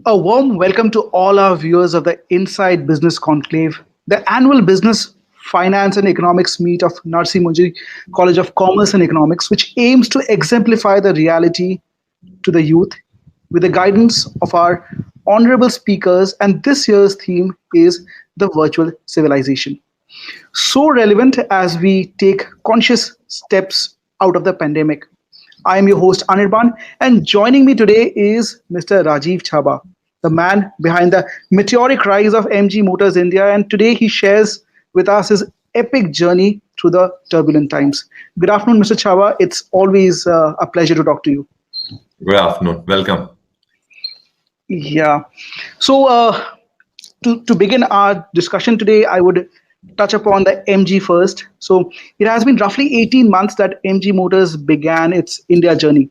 A warm welcome to all our viewers of the Insight Business Conclave, the annual business, finance, and economics meet of Narsi Munji College of Commerce and Economics, which aims to exemplify the reality to the youth with the guidance of our honorable speakers. And this year's theme is the virtual civilization. So relevant as we take conscious steps out of the pandemic. I am your host Anirban, and joining me today is Mr. Rajeev Chaba, the man behind the meteoric rise of MG Motors India, and today he shares with us his epic journey through the turbulent times. Good afternoon, Mr. Chaba. It's always a pleasure to talk to you. Good afternoon. Welcome. Yeah. So, to begin our discussion today, I would touch upon the MG first. So, it has been roughly 18 months that MG Motors began its India journey.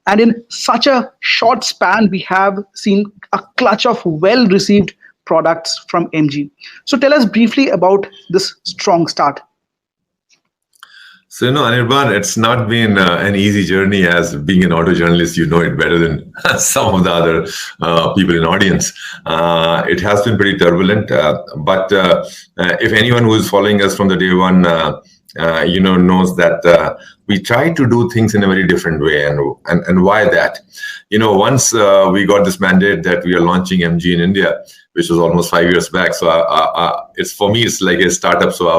And in such a short span, we have seen a clutch of well received products from MG. So, tell us briefly about this strong start. So, Anirban, it's not been an easy journey. As being an auto journalist, you know it better than some of the other people in audience. It has been pretty turbulent, but if anyone who is following us from the day one, knows that we try to do things in a very different way. And why that? Once we got this mandate that we are launching MG in India, which was almost 5 years back. So it's for me, it's like a startup. So I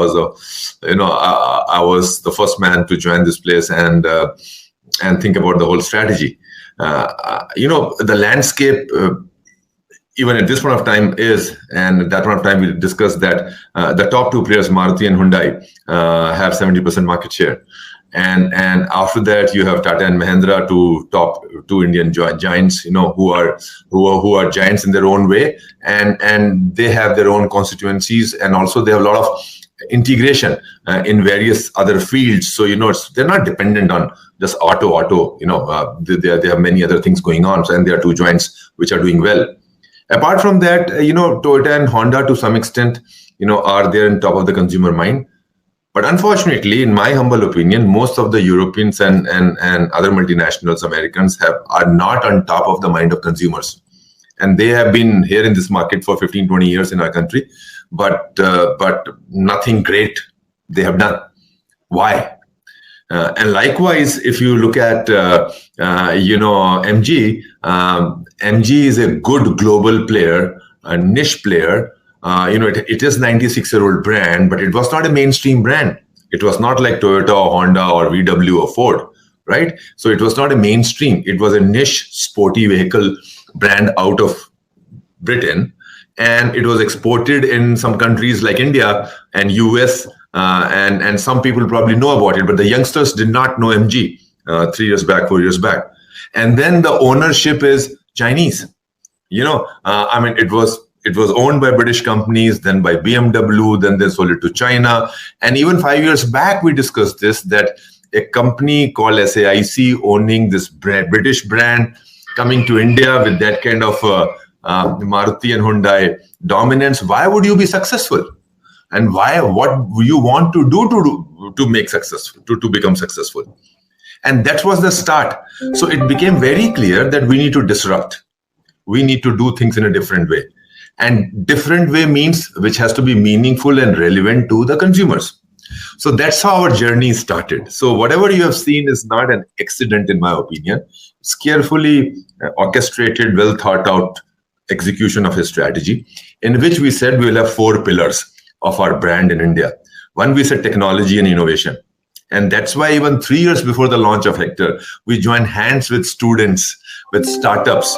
was the first man to join this place and think about the whole strategy. The landscape, even at this point of time is, and at that point of time we discussed that the top two players, Maruti and Hyundai, have 70% market share. And after that, you have Tata and Mahindra, top two Indian giants, who are giants in their own way, and they have their own constituencies, and also they have a lot of integration in various other fields. So they're not dependent on just auto. They have many other things going on, and there are two giants which are doing well. Apart from that, Toyota and Honda to some extent, are there in top of the consumer mind. But unfortunately, in my humble opinion, most of the Europeans and other multinationals, Americans, are not on top of the mind of consumers. And they have been here in this market for 15, 20 years in our country, but nothing great they have done. Why? And likewise, if you look at, MG, MG is a good global player, a niche player. It is 96-year-old brand, but it was not a mainstream brand. It was not like Toyota or Honda or VW or Ford, right? So it was not a mainstream. It was a niche sporty vehicle brand out of Britain, and it was exported in some countries like India and US, and some people probably know about it, but the youngsters did not know MG 3 years back, 4 years back. And then the ownership is Chinese. It was owned by British companies, then by BMW, then they sold it to China. And even 5 years back, we discussed this, that a company called SAIC owning this British brand, coming to India with that kind of Maruti and Hyundai dominance. Why would you be successful? And what you want to do to make successful, to become successful? And that was the start. So it became very clear that we need to disrupt. We need to do things in a different way. And different way means which has to be meaningful and relevant to the consumers. So that's how our journey started. So whatever you have seen is not an accident, in my opinion. It's carefully orchestrated, well thought out execution of a strategy in which we said we will have 4 pillars of our brand in India. One, we said technology and innovation. And that's why even 3 years before the launch of Hector, we joined hands with students, with startups,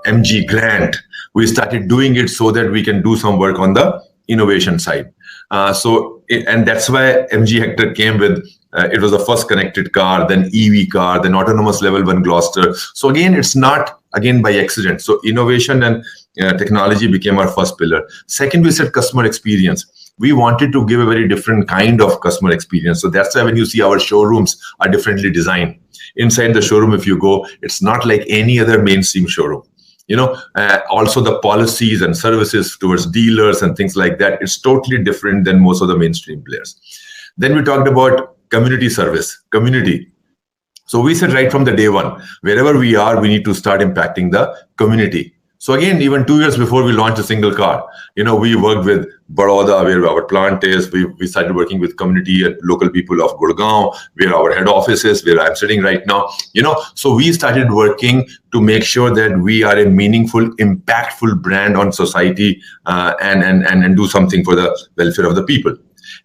MG Grant. We started doing it so that we can do some work on the innovation side. And that's why MG Hector came with, it was the first connected car, then EV car, then autonomous level 1 Gloucester. So again, it's not by accident. So innovation and technology became our first pillar. Second, we said customer experience. We wanted to give a very different kind of customer experience. So that's why when you see our showrooms are differently designed. Inside the showroom, if you go, it's not like any other mainstream showroom. Also the policies and services towards dealers and things like that, it's totally different than most of the mainstream players. Then we talked about community service, community. So we said right from the day one, wherever we are, we need to start impacting the community. So again, even 2 years before we launched a single car, we worked with Baroda, where our plant is. We started working with community and local people of Gurgaon, where our head office is, where I'm sitting right now. So we started working to make sure that we are a meaningful, impactful brand on society, and do something for the welfare of the people.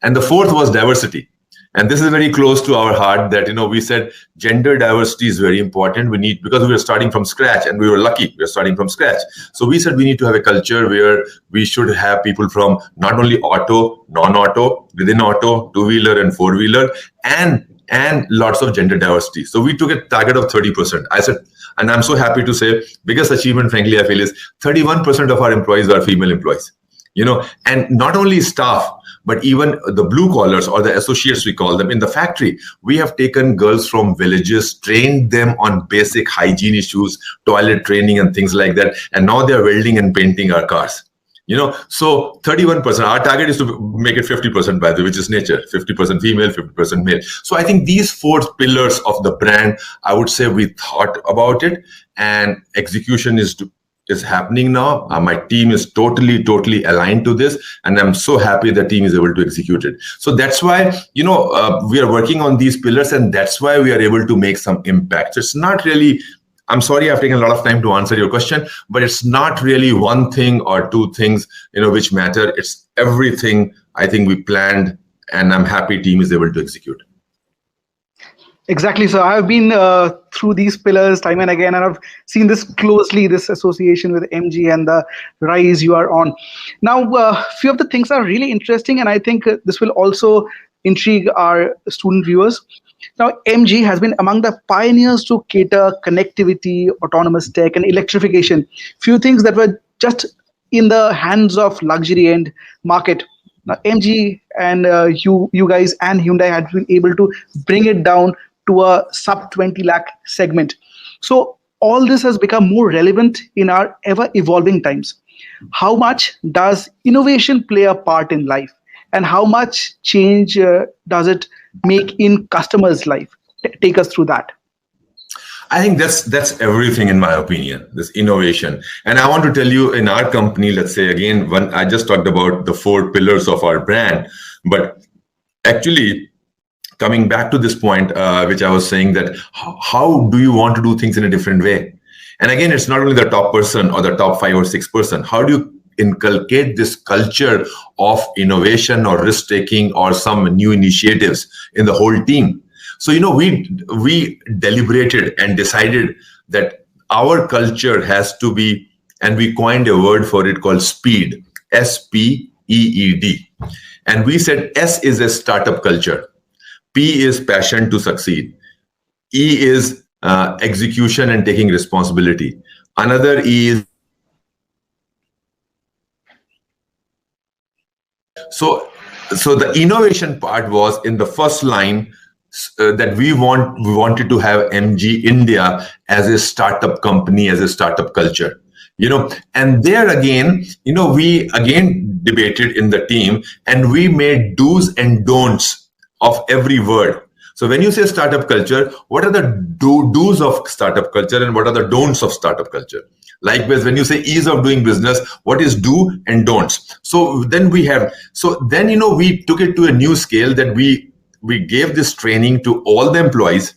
And the fourth was diversity. And this is very close to our heart, that, we said gender diversity is very important. Because we were starting from scratch, and we were lucky, we were starting from scratch. So we said we need to have a culture where we should have people from not only auto, non-auto, within auto, two-wheeler and four-wheeler, and lots of gender diversity. So we took a target of 30%. I said, and I'm so happy to say, biggest achievement, frankly, I feel, is 31% of our employees are female employees. And not only staff, but even the blue collars, or the associates, we call them, in the factory. We have taken girls from villages, trained them on basic hygiene issues, toilet training and things like that. And now they're welding and painting our cars. So 31%, our target is to make it 50%, by the way, which is nature, 50% female, 50% male. So I think these four pillars of the brand, I would say we thought about it, and execution is happening now. My team is totally aligned to this, and I'm so happy the team is able to execute it. So that's why, we are working on these pillars, and that's why we are able to make some impact. So it's not really, I'm sorry I've taken a lot of time to answer your question, but it's not really one thing or two things, which matter. It's everything I think we planned, and I'm happy team is able to execute. Exactly. So I've been through these pillars time and again, and I've seen this closely, this association with MG and the rise you are on. Now, few of the things are really interesting, and I think this will also intrigue our student viewers. Now, MG has been among the pioneers to cater connectivity, autonomous tech, and electrification. Few things that were just in the hands of luxury end market. Now, MG and you guys and Hyundai had been able to bring it down to a sub 20 lakh segment. So all this has become more relevant in our ever evolving times. How much does innovation play a part in life, and how much change does it make in customers' life? Take us through that. I think that's everything, in my opinion, this innovation. And I want to tell you, in our company, let's say again, when I just talked about the four pillars of our brand, but actually, coming back to this point, which I was saying, that how do you want to do things in a different way? And again, it's not only the top person or the top 5 or 6%. How do you inculcate this culture of innovation or risk-taking or some new initiatives in the whole team? So, we deliberated and decided that our culture has to be, and we coined a word for it called SPEED, SPEED. And we said S is a startup culture. P is passion to succeed. E is execution and taking responsibility. Another E is so the innovation part was in the first line, that we wanted to have MG India as a startup company, as a startup culture. And there again, we again debated in the team, and we made do's and don'ts of every word. So when you say startup culture, what are the do's of startup culture, and what are the don'ts of startup culture? Likewise, when you say ease of doing business, what is do and don'ts? So then we took it to a new scale, that we gave this training to all the employees,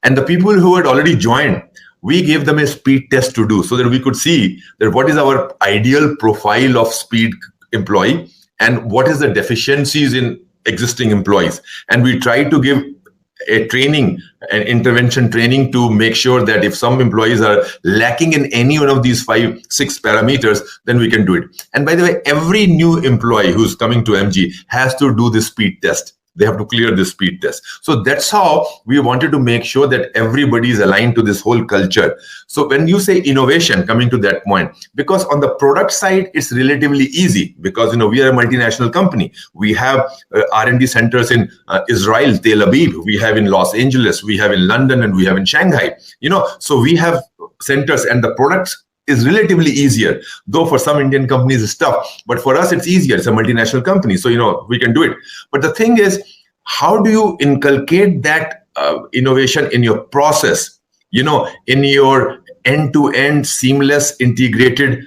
and the people who had already joined, we gave them a speed test to do, so that we could see that what is our ideal profile of speed employee, and what is the deficiencies in existing employees. And we try to give a training, an intervention training, to make sure that if some employees are lacking in any one of these 5-6 parameters, then we can do it. And by the way, every new employee who's coming to MG has to do this speed test. They have to clear this speed test. So that's how we wanted to make sure that everybody is aligned to this whole culture. So when you say innovation, coming to that point, because on the product side, it's relatively easy, because we are a multinational company. We have R&D centers in Israel, Tel Aviv, we have in Los Angeles, we have in London, and we have in Shanghai. So we have centers, and the products is relatively easier, though for some Indian companies it's tough, but for us it's easier. It's a multinational company, so we can do it. But the thing is, how do you inculcate that innovation in your process, in your end-to-end seamless integrated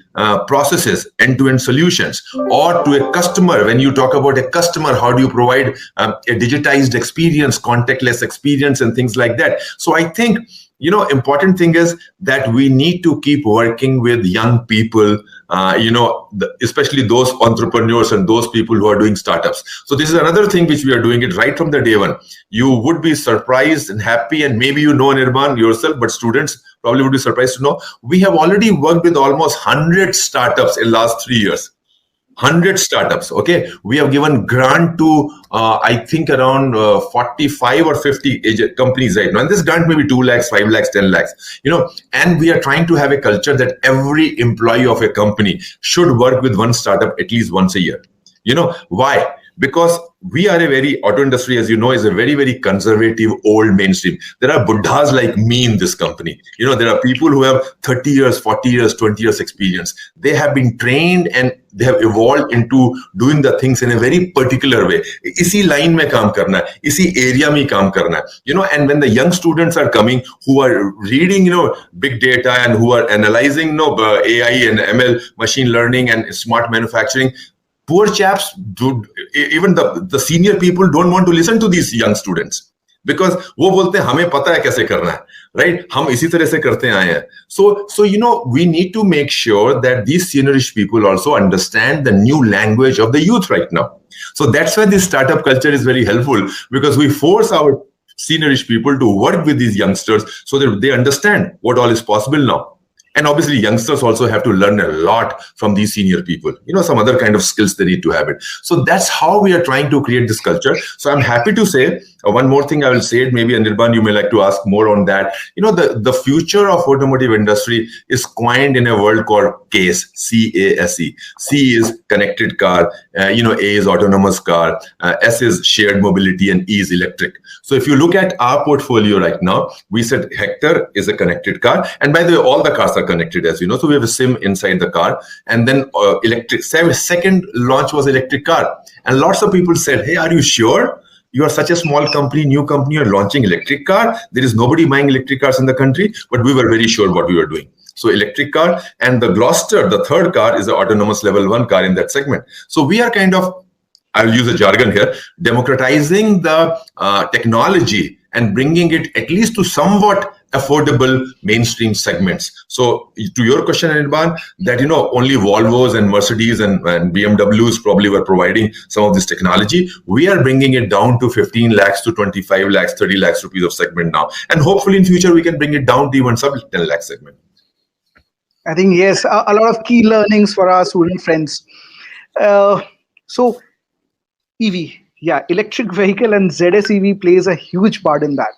processes, end-to-end solutions. Or to a customer, when you talk about a customer, how do you provide a digitized experience, contactless experience, and things like that? So I think, important thing is that we need to keep working with young people, especially those entrepreneurs and those people who are doing startups. So this is another thing which we are doing it right from the day one. You would be surprised and happy, and maybe Nirban yourself, but students probably would be surprised to know we have already worked with almost 100 startups in last 3 years. 100 startups. Okay, we have given grant to I think around 45 or 50 companies right now, and this grant may be 2 lakhs, 5 lakhs, 10 lakhs. And we are trying to have a culture that every employee of a company should work with one startup at least once a year. Why? Because we are auto industry, as you know, is a very, very conservative, old mainstream. There are buddhas like me in this company. There are people who have 30 years, 40 years, 20 years experience. They have been trained and they have evolved into doing the things in a very particular way. Isi line mein kaam karna hai, isi area mein kaam karna hai. And when the young students are coming who are reading, big data and who are analyzing, AI and ML, machine learning and smart manufacturing, poor chaps, even the senior people don't want to listen to these young students because वो बोलते हैं हमें पता है कैसे करना है, right? हम इसी तरह से करते आए हैं. So we need to make sure that these seniorish people also understand the new language of the youth right now. So that's why this startup culture is very helpful, because we force our seniorish people to work with these youngsters so that they understand what all is possible now. And obviously, youngsters also have to learn a lot from these senior people. Some other kind of skills they need to have it. So that's how we are trying to create this culture. So I'm happy to say one more thing I will say. Maybe Anirban, you may like to ask more on that. The future of automotive industry is coined in a word called CASE, C-A-S-E. C is connected car. A is autonomous car. S is shared mobility, and E is electric. So if you look at our portfolio right now, we said Hector is a connected car. And by the way, all the cars are connected, as you know. So we have a SIM inside the car. And then electric. Second launch was electric car. And lots of people said, hey, are you sure? You are such a small company, new company, you're launching electric car. There is nobody buying electric cars in the country. But we were very sure what we were doing. So electric car. And the Gloucester, the third car, is the autonomous level 1 car in that segment. So we are kind of, I'll use a jargon here, democratizing the technology and bringing it at least to somewhat affordable mainstream segments. So to your question, Anirban, that only Volvos and Mercedes and BMWs probably were providing some of this technology. We are bringing it down to 15 lakhs to 25 lakhs, 30 lakhs rupees of segment now. And hopefully in future, we can bring it down to even sub 10 lakh segment. I think, yes, a lot of key learnings for our student friends. So EV, electric vehicle and ZSEV plays a huge part in that.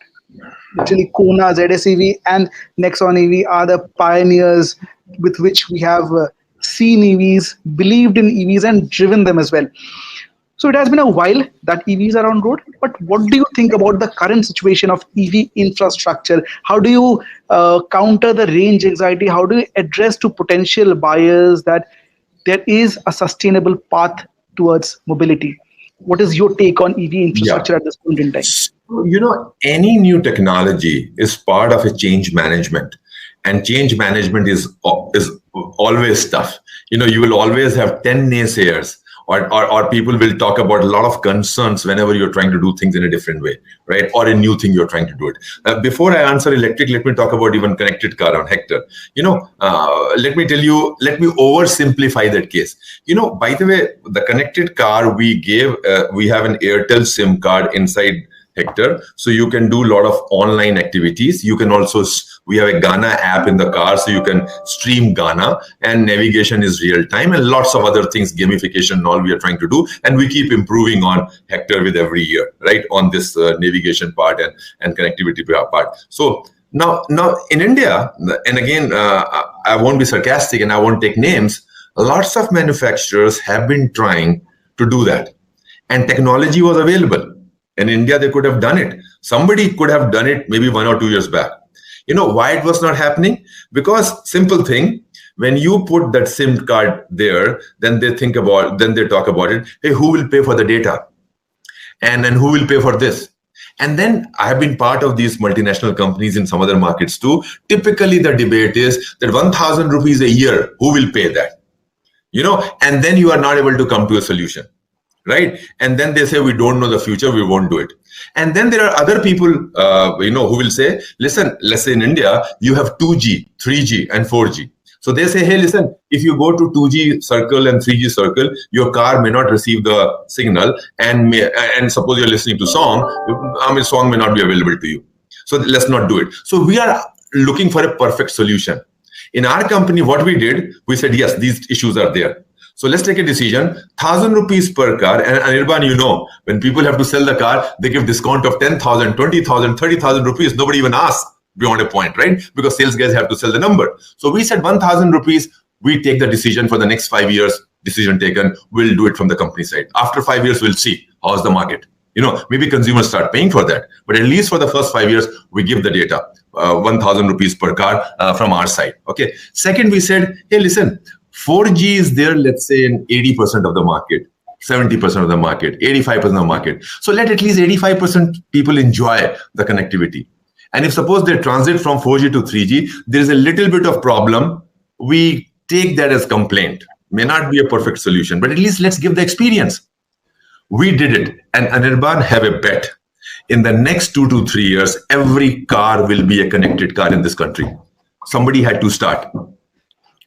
Actually, Kona, ZSEV, and Nexon EV are the pioneers with which we have seen EVs, believed in EVs, and driven them as well. So it has been a while that EVs are on road, but what do you think about the current situation of EV infrastructure? How do you counter the range anxiety? How do you address to potential buyers that there is a sustainable path towards mobility? What is your take on EV infrastructure at this point in time? Any new technology is part of a change management, and change management is always tough. You will always have 10 naysayers, or people will talk about a lot of concerns whenever you're trying to do things in a different way, right? Or a new thing you're trying to do it. Before I answer electric, let me talk about even connected car on Hector. Let me oversimplify that case. By the way, the connected car we have an Airtel SIM card inside Hector, so you can do a lot of online activities. You can also, we have a Ghana app in the car, so you can stream Ghana, and navigation is real time, and lots of other things, gamification and all we are trying to do, and we keep improving on Hector with every year, right, on this navigation part and connectivity part. So now in India, and again, I won't be sarcastic and I won't take names, lots of manufacturers have been trying to do that, and technology was available. In India, they could have done it. Somebody could have done it maybe 1 or 2 years back. Why it was not happening? Because simple thing, when you put that SIM card there, then they talk about it. Hey, who will pay for the data? And then who will pay for this? And then I have been part of these multinational companies in some other markets too. Typically, the debate is that 1,000 rupees a year, who will pay that? And then you are not able to come to a solution, right? And then they say, we don't know the future, we won't do it. And then there are other people, who will say, listen, let's say in India, you have 2G, 3G, and 4G. So they say, hey, listen, if you go to 2G circle and 3G circle, your car may not receive the signal, and suppose you're listening to song may not be available to you. So let's not do it. So we are looking for a perfect solution. In our company, what we did, we said, yes, these issues are there. So let's take a decision, 1,000 rupees per car. And Anirban, when people have to sell the car, they give discount of 10,000, 20,000, 30,000 rupees. Nobody even asks beyond a point, right? Because sales guys have to sell the number. So we said 1,000 rupees, we take the decision for the next 5 years, decision taken, we'll do it from the company side. After 5 years, we'll see how's the market. Maybe consumers start paying for that. But at least for the first 5 years, we give the data, 1,000 rupees per car from our side. Okay. Second, we said, hey, listen, 4G is there, let's say, in 80% of the market, 70% of the market, 85% of the market. So let at least 85% people enjoy the connectivity. And if suppose they transit from 4G to 3G, there is a little bit of problem. We take that as complaint. May not be a perfect solution, but at least let's give the experience. We did it. And Anirban, have a bet. In the next 2 to 3 years, every car will be a connected car in this country. Somebody had to start.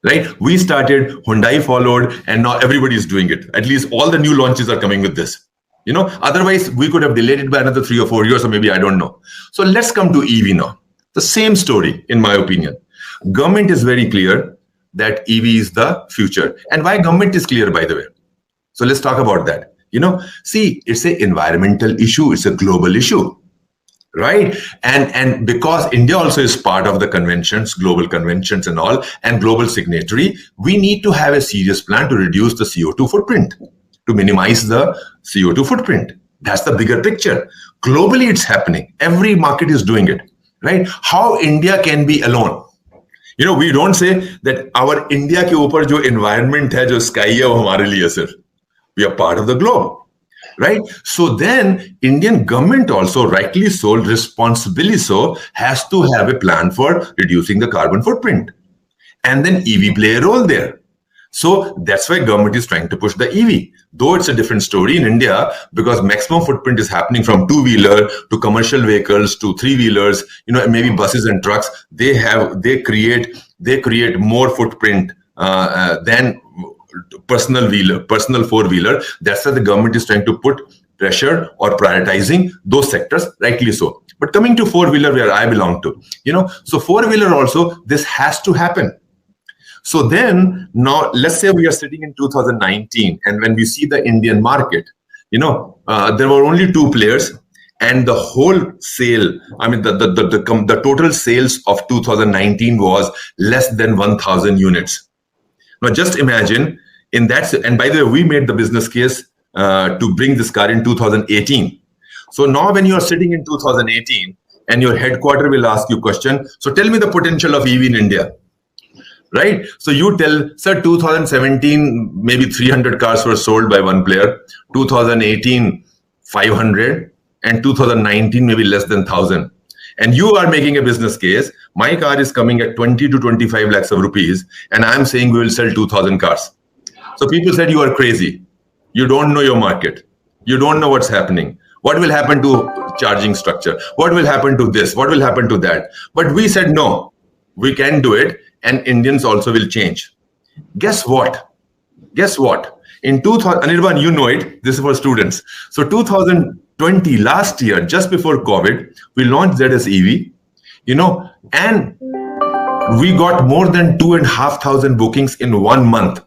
Right? We started, Hyundai followed, and now everybody is doing it. At least all the new launches are coming with this. Otherwise we could have delayed it by another 3 or 4 years, or maybe I don't know. So let's come to EV now. The same story, in my opinion. Government is very clear that EV is the future. And why government is clear, by the way? So let's talk about that. See, it's an environmental issue. It's a global issue. Right. And because India also is part of the conventions, global conventions and all, and global signatory, we need to have a serious plan to reduce the CO2 footprint, to minimize the CO2 footprint. That's the bigger picture. Globally, it's happening. Every market is doing it. Right. How India can be alone? We don't say that our India ke upar jo environment hai, jo sky hai, wo hamare liye sir. We are part of the globe. Right. So then Indian government also, rightly so, responsibly so, has to have a plan for reducing the carbon footprint. And then EV play a role there. So that's why government is trying to push the EV. Though it's a different story in India, because maximum footprint is happening from two-wheeler to commercial vehicles to three-wheelers, maybe buses and trucks. They create more footprint than personal four-wheeler. That's why the government is trying to put pressure or prioritizing those sectors, rightly so. But coming to four-wheeler, where I belong to, so four-wheeler also, this has to happen. So then now let's say we are sitting in 2019, and when we see the Indian market, there were only two players, and the whole sale, the total sales of 2019 was less than 1,000 units. Now, just imagine in that, and by the way, we made the business case to bring this car in 2018. So now when you are sitting in 2018 and your headquarter will ask you question, so tell me the potential of EV in India, right? So you tell, sir, 2017, maybe 300 cars were sold by one player, 2018, 500, and 2019, maybe less than 1,000. And you are making a business case. My car is coming at 20 to 25 lakhs of rupees, and I'm saying we will sell 2,000 cars. So people said, you are crazy. You don't know your market. You don't know what's happening. What will happen to charging structure? What will happen to this? What will happen to that? But we said, no, we can do it, and Indians also will change. Guess what? In 2000, Anirban, you know it. This is for students. So 2020, last year, just before COVID, we launched ZS EV, and we got more than 2,500 bookings in 1 month.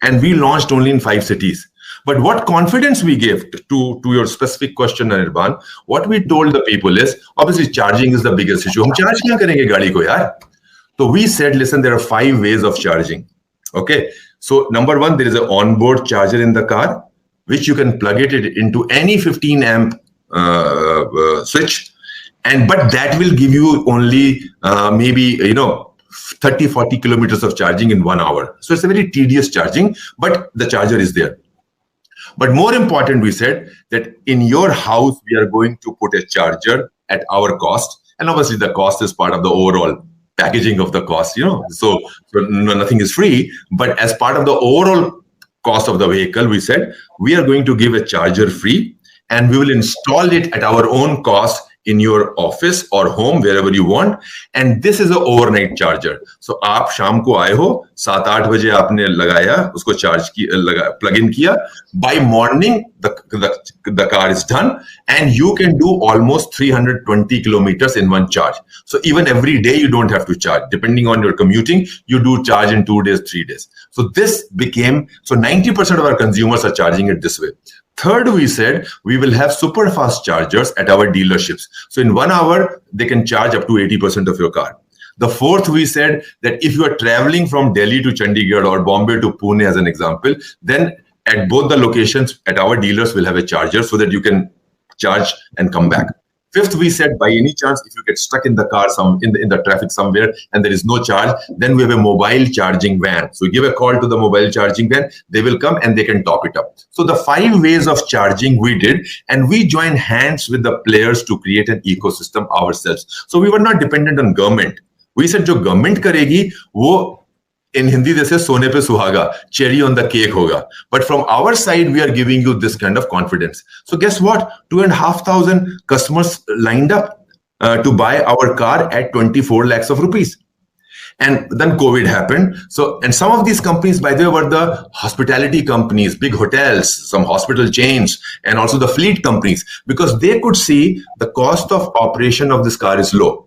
And we launched only in 5 cities. But what confidence we gave to your specific question, Anirban, what we told the people is, obviously charging is the biggest issue. Hum charge kya karenge gaadi ko yaar? So we said, listen, there are 5 ways of charging. Okay. So number 1, there is an onboard charger in the car, which you can plug it into any 15 amp switch. But that will give you only maybe, 30, 40 kilometers of charging in 1 hour. So it's a very tedious charging, but the charger is there. But more important, we said that in your house, we are going to put a charger at our cost. And obviously the cost is part of the overall packaging of the cost, so nothing is free. But as part of the overall cost of the vehicle, we said we are going to give a charger free, and we will install it at our own cost in your office or home, wherever you want. And this is an overnight charger. So आप शाम को आए हो 7-8 बजे आपने लगाया उसको charge की plug in किया. By morning the car is done, and you can do almost 320 kilometers in one charge. So even every day you don't have to charge. Depending on your commuting, you do charge in 2 days, 3 days. So this became, so 90% of our consumers are charging it this way. Third, we said we will have super fast chargers at our dealerships. So in 1 hour, they can charge up to 80% of your car. The fourth, we said that if you are traveling from Delhi to Chandigarh or Bombay to Pune, as an example, then at both the locations, at our dealers, will have a charger so that you can charge and come back. Fifth, we said by any chance, if you get stuck in the car, in the traffic somewhere, and there is no charge, then we have a mobile charging van. So we give a call to the mobile charging van, they will come and they can top it up. So the 5 ways of charging we did, and we joined hands with the players to create an ecosystem ourselves. So we were not dependent on government. We said, जो government करेगी, वो in Hindi they say सोने पे सुहागा, cherry on the cake होगा. But from our side, we are giving you this kind of confidence. So guess what? 2,500 customers lined up to buy our car at 24 lakhs of rupees. And then COVID happened. So, and some of these companies, by the way, were the hospitality companies, big hotels, some hospital chains, and also the fleet companies, because they could see the cost of operation of this car is low.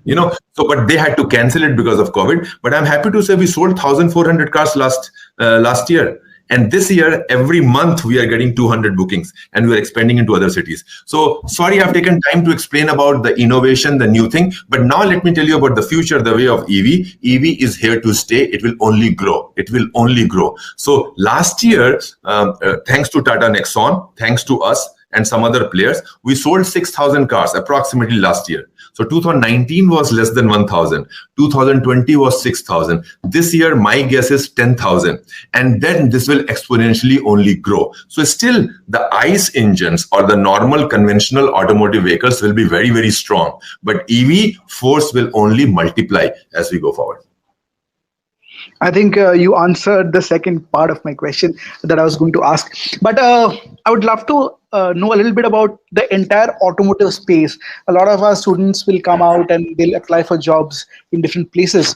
So but they had to cancel it because of COVID. But I'm happy to say we sold 1,400 cars last year, and this year every month we are getting 200 bookings, and we are expanding into other cities. So sorry, I've taken time to explain about the innovation, the new thing, but now let me tell you about the future, the way of EV. EV is here to stay. It will only grow. It will only grow. So last year, thanks to Tata Nexon, thanks to us and some other players, we sold 6,000 cars approximately last year. So 2019 was less than 1,000. 2020 was 6,000. This year, my guess is 10,000. And then this will exponentially only grow. So still the ICE engines or the normal conventional automotive vehicles will be very, very strong. But EV force will only multiply as we go forward. I think you answered the second part of my question that I was going to ask. But I would love to know a little bit about the entire automotive space. A lot of our students will come out and they'll apply for jobs in different places.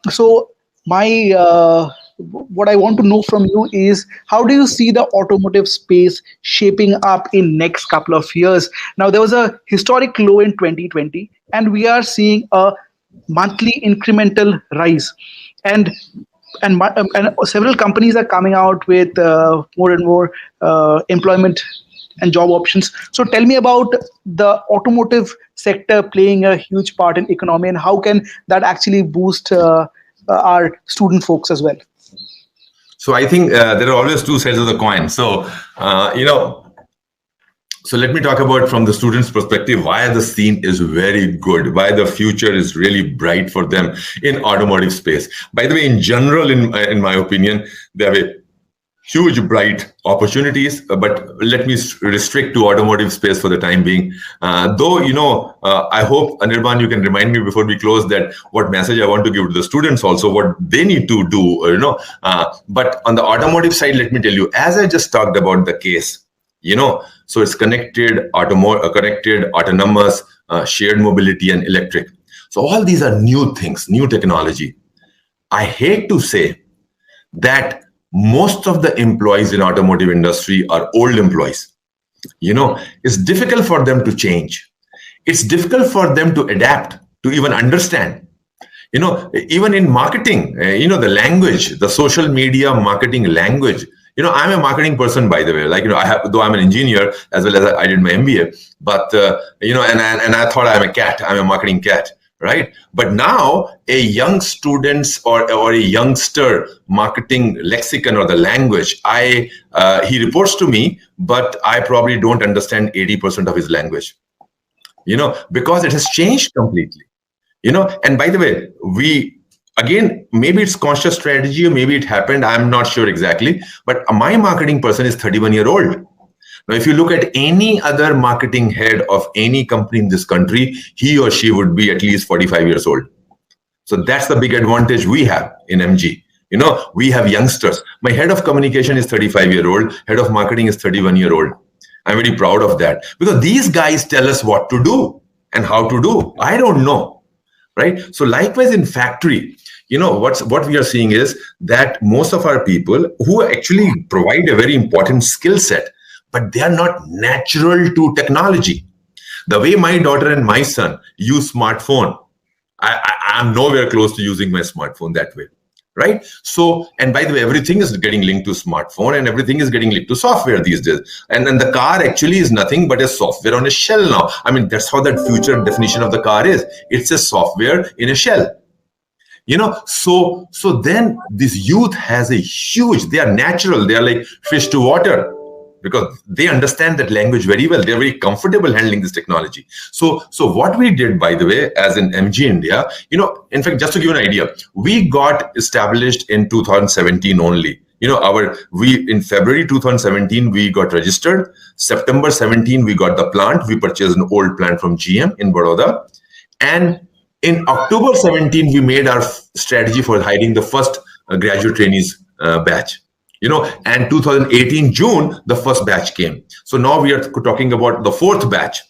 So what I want to know from you is, how do you see the automotive space shaping up in next couple of years? Now, there was a historic low in 2020, and we are seeing a monthly incremental rise. And several companies are coming out with more and more employment and job options. So tell me about the automotive sector playing a huge part in economy, and how can that actually boost our student folks as well? So I think there are always two sides of the coin. So, so let me talk about from the students' perspective why the scene is very good, why the future is really bright for them in automotive space. By the way, in general, in my opinion, there are huge bright opportunities, but let me restrict to automotive space for the time being. Though, I hope, Anirban, you can remind me before we close that what message I want to give to the students also, what they need to do, but on the automotive side, let me tell you, as I just talked about the case, so it's connected, autonomous, shared mobility, and electric. So all these are new things, new technology. I hate to say that most of the employees in automotive industry are old employees. It's difficult for them to change. It's difficult for them to adapt, to even understand. Even in marketing, the language, the social media marketing language. I'm a marketing person, by the way. Though I'm an engineer as well as I did my MBA, but and I thought I'm a cat. I'm a marketing cat, right? But now a young student's or a youngster marketing lexicon or the language, he reports to me, but I probably don't understand 80% of his language. Because it has changed completely. And by the way, Again, maybe it's conscious strategy or maybe it happened. I'm not sure exactly. But my marketing person is 31-year-old. Now, if you look at any other marketing head of any company in this country, he or she would be at least 45 years old. So that's the big advantage we have in MG. We have youngsters. My head of communication is 35-year-old. Head of marketing is 31-year-old. I'm very proud of that because these guys tell us what to do and how to do. I don't know, right? So likewise in factory, what we are seeing is that most of our people who actually provide a very important skill set, but they are not natural to technology. The way my daughter and my son use smartphone, I'm nowhere close to using my smartphone that way, right? So, and by the way, everything is getting linked to smartphone and everything is getting linked to software these days. And then the car actually is nothing but a software on a shell now. I mean, that's how that future definition of the car is. It's a software in a shell. So then this youth has a huge, they are natural, they are like fish to water because they understand that language very well. They're very comfortable handling this technology. So what we did, by the way, as in MG India, in fact, just to give you an idea, we got established in 2017 only. In February 2017, we got registered. September 17, we got the plant. We purchased an old plant from GM in Baroda. And in October 17, we made our strategy for hiring the first graduate trainees batch. And 2018 June, the first batch came. So now we are talking about the fourth batch,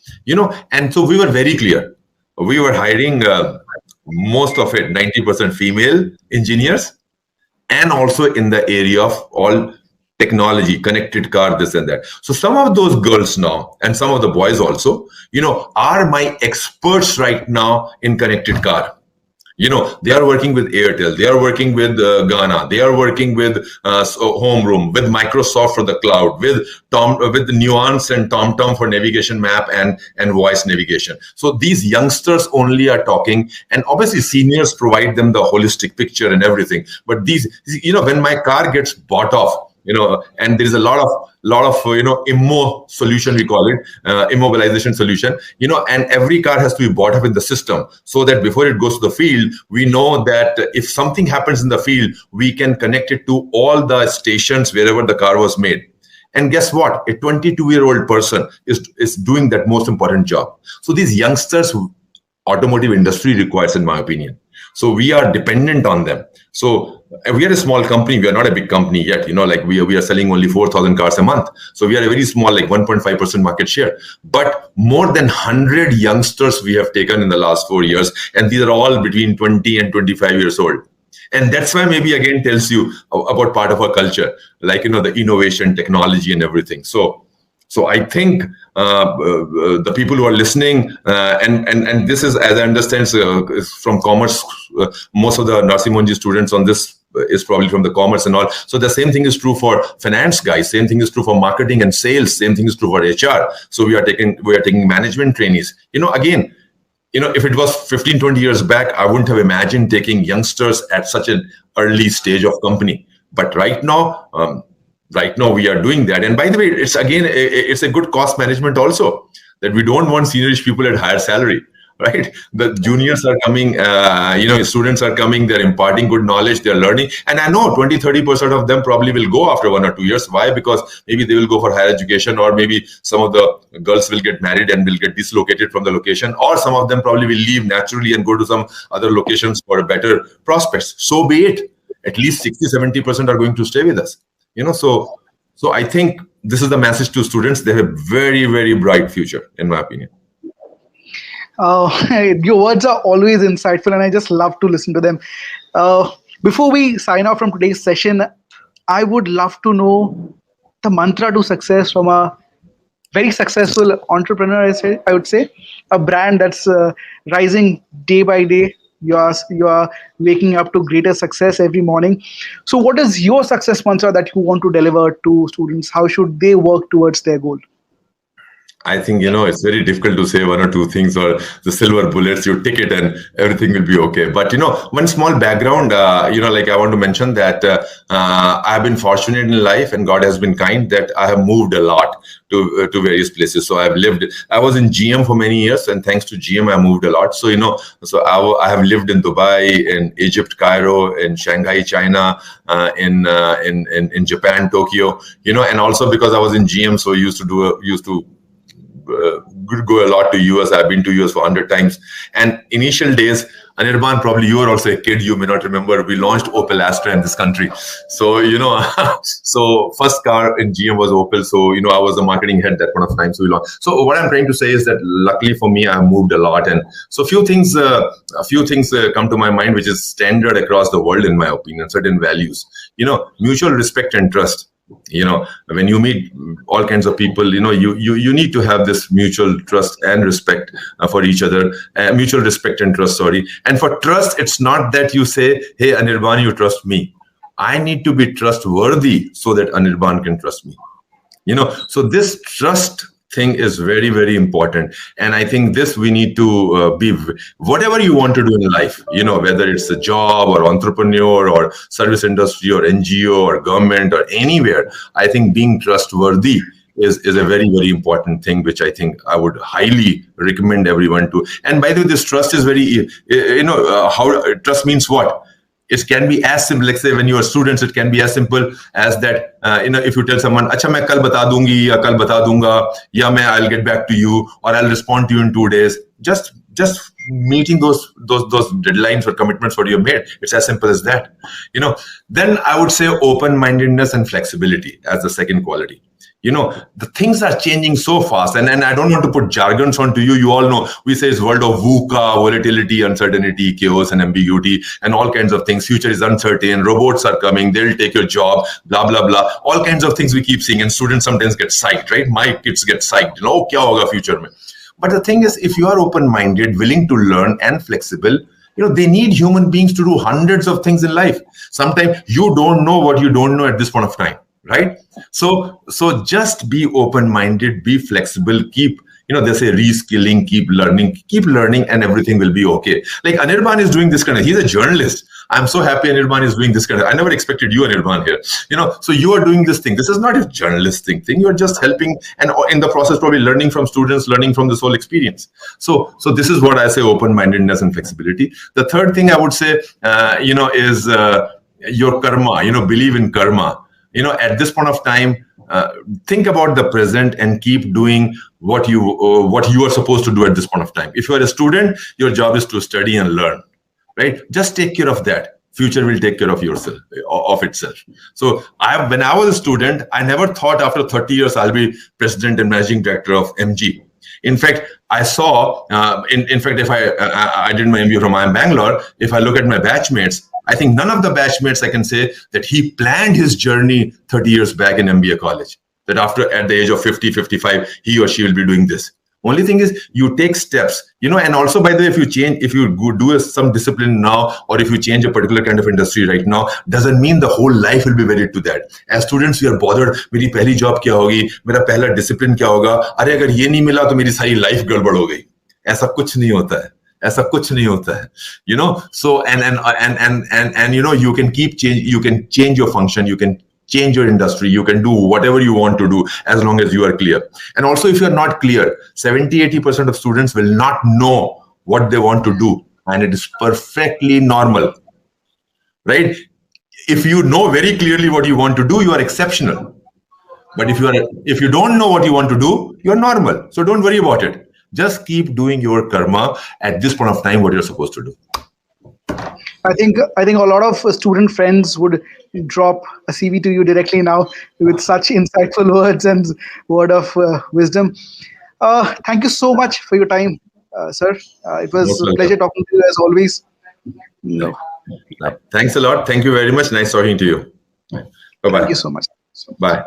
and so we were very clear. We were hiring most of it, 90% female engineers, and also in the area of all technology, connected car, this and that. So some of those girls now, and some of the boys also, are my experts right now in connected car. They are working with Airtel, they are working with Ghana, they are working with Homeroom, with Microsoft for the cloud, with Nuance and TomTom for navigation map and voice navigation. So these youngsters only are talking, and obviously seniors provide them the holistic picture and everything. But these, when my car gets bought off, and there is a lot of immo solution, we call it immobilization solution, and every car has to be bought up in the system so that before it goes to the field, we know that if something happens in the field, we can connect it to all the stations wherever the car was made. And guess what? A 22-year-old person is doing that most important job. So these youngsters, automotive industry requires, in my opinion. So we are dependent on them. So we are a small company. We are not a big company yet. Like we are selling only 4,000 cars a month. So we are a very small, like 1.5% market share. But more than 100 youngsters we have taken in the last 4 years. And these are all between 20 and 25 years old. And that's why maybe again tells you about part of our culture, like, the innovation, technology and everything. So I think the people who are listening, and this is, as I understand, from commerce, most of the Narsi Monji students on this is probably from the commerce and all. So the same thing is true for finance guys. Same thing is true for marketing and sales. Same thing is true for HR. So we are taking management trainees. Again, if it was 15, 20 years back, I wouldn't have imagined taking youngsters at such an early stage of company. But right now we are doing that. And by the way, it's a good cost management also, that we don't want seniorish people at higher salary, right? The juniors are coming, students are coming, they're imparting good knowledge, they're learning. And I know 20, 30% of them probably will go after 1 or 2 years. Why? Because maybe they will go for higher education, or maybe some of the girls will get married and will get dislocated from the location, or some of them probably will leave naturally and go to some other locations for better prospects. So be it. At least 60, 70% are going to stay with us. So I think this is the message to students. They have a very, very bright future, in my opinion. Your words are always insightful, and I just love to listen to them. Before we sign off from today's session, I would love to know the mantra to success from a very successful entrepreneur. I would say a brand that's rising day by day. You are waking up to greater success every morning. So what is your success mantra that you want to deliver to students? How should they work towards their goal? I think, it's very difficult to say one or two things or the silver bullets. You take it and everything will be okay. But, one small background, like I want to mention that I have been fortunate in life and God has been kind that I have moved a lot to various places. So I was in GM for many years, and thanks to GM, I moved a lot. So, I have lived in Dubai, in Egypt, Cairo, in Shanghai, China, in Japan, Tokyo, and also because I was in GM, so used to go a lot to US. I've been to US for 100 times. And initial days, Anirban, probably you were also a kid, you may not remember, we launched Opel Astra in this country. So, so first car in GM was Opel. So, I was the marketing head that point of time. So we launched. So what I'm trying to say is that luckily for me, I've moved a lot. And so a few things come to my mind, which is standard across the world, in my opinion, certain values, mutual respect and trust. When you meet all kinds of people, you need to have this mutual trust and respect for each other, mutual respect and trust, sorry. And for trust, it's not that you say, hey, Anirban, you trust me. I need to be trustworthy so that Anirban can trust me. So this trust thing is very, very important. And I think this we need to be, whatever you want to do in life, whether it's a job or entrepreneur or service industry or NGO or government or anywhere, I think being trustworthy is a very, very important thing, which I think I would highly recommend everyone to. And by the way, this trust is very, how trust means what? It can be as simple, like say when you are students, it can be as simple as that, if you tell someone, acha main kal bata dungi, ya kal bata dunga, ya I'll get back to you, or I'll respond to you in 2 days. Just meeting those deadlines or commitments what you have made. It's as simple as that. Then I would say open-mindedness and flexibility as the second quality. The things are changing so fast, and I don't want to put jargons onto you. You all know we say it's world of VUCA, volatility, uncertainty, chaos, and ambiguity, and all kinds of things. Future is uncertain. Robots are coming. They'll take your job. Blah blah blah. All kinds of things we keep seeing, and students sometimes get psyched, right? My kids get psyched. Kya hoga future mein? But the thing is, if you are open-minded, willing to learn, and flexible, they need human beings to do hundreds of things in life. Sometimes you don't know what you don't know at this point of time. Right? So just be open-minded, be flexible, keep, they say reskilling, keep learning, and everything will be okay. Like Anirban is doing this kind of, he's a journalist. I'm so happy Anirban is doing this kind of, I never expected you, Anirban, here. So you are doing this thing. This is not a journalistic thing. You're just helping, and in the process, probably learning from students, learning from this whole experience. So this is what I say, open-mindedness and flexibility. The third thing I would say, is your karma, believe in karma. At this point of time, think about the present and keep doing what you are supposed to do at this point of time. If you are a student, your job is to study and learn, right? Just take care of that. Future will take care of itself. So when I was a student, I never thought after 30 years I'll be president and managing director of MG. In fact, I saw, in fact, if I did my MBA from IIM Bangalore, if I look at my batchmates, I think none of the batchmates I can say that he planned his journey 30 years back in MBA college, that at the age of 50, 55, he or she will be doing this. Only thing is you take steps, and also, by the way, if you go do some discipline now, or if you change a particular kind of industry right now, doesn't mean the whole life will be wedded to that. As students, we are bothered, meri pehli job kya hogi, mera pehla discipline kya hoga, are agar ye nahi mila to meri sari life gadbad ho gayi. Aisa kuch nahi hota hai. ऐसा कुछ नहीं होता है, so and you can you can change your function, you can change your industry, you can do whatever you want to do as long as you are clear. And also, if you are not clear, 70-80% of students will not know what they want to do, and it is perfectly normal, right? If you know very clearly what you want to do, you are exceptional. But if you don't know what you want to do, you are normal. So don't worry about it. Just keep doing your karma at this point of time, what you're supposed to do. I think a lot of student friends would drop a CV to you directly now with such insightful words and word of wisdom. Thank you so much for your time, sir. It was a pleasure talking to you as always. No. Thanks a lot. Thank you very much. Nice talking to you. Bye-bye. Thank you so much. Bye.